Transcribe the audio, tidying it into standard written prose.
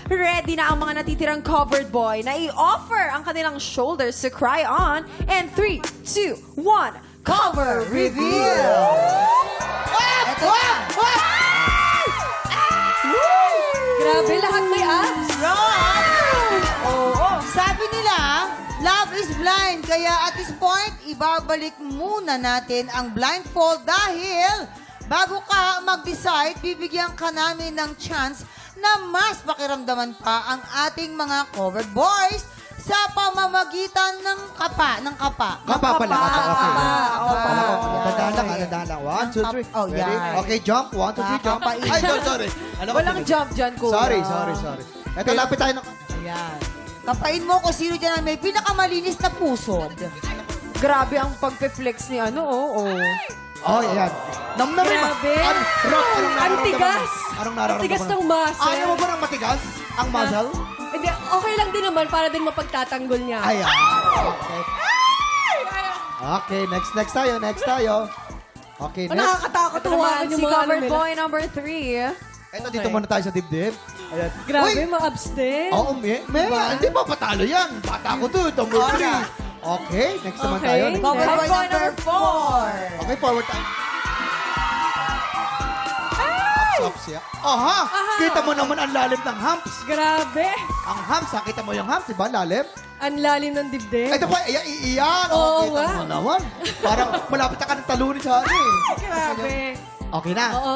ready na ang mga natitirang covered boy na i-offer ang kanilang shoulders to cry on. And 3, 2, 1, cover reveal! Ito na. Grabe, lahat may abs. Oo. Sabi nila, love is blind. Kaya at this point, ibabalik muna natin ang blindfold dahil bago ka mag-decide, bibigyan ka namin ng chance na mas pakiramdaman pa ang ating mga covered boys sa pamamagitan ng kapa. Kapa pala. Okay. Dadaan lang. 1, 2, 3. Oh, Ready? yan. Okay, jump. 1, 2, 3, jump. Kapain. Ay, sorry. Alam ko, Walang jump dyan, kuya. Sorry. Ito, lapit tayo ng... Ayan. Kapain mo kung sino dyan ang may pinakamalinis na pusod. Grabe ang pagpe-flex ni ano, Oh, yan. Namnamin. Grabe. Anong Ang nararamdaman tigas. mo? Anong Ang nararamdaman tigas mo? ng muscle. Ayaw mo ba ng matigas? Ang muscle? Hindi, okay lang din naman para din mapagtatanggol niya. Ayan. Okay. Okay, next tayo. Okay, Oh, next. nakakatakot Ito hawakan naman yung si mga covered nila. boy number 3. Ito, dito muna tayo sa dibdib. Ayan. Grabe, Uy! ma-abs din. Oo, hindi pa patalo yan. Bata ko to, number 3. Okay, next naman Okay. tayo. Covered boy Boy number 4. Okay, forward tayo. Ups, yeah. Aha! Kita mo naman ang lalim ng humps. Grabe. Ang humps, kita mo yung humps, di ba? Lalim. Ang lalim ng dibdib. Ito pa, iyan. Oo Kita nga. mo naman. Parang malapit na ka ng talunin sa akin. Grabe. Okay na. Oo,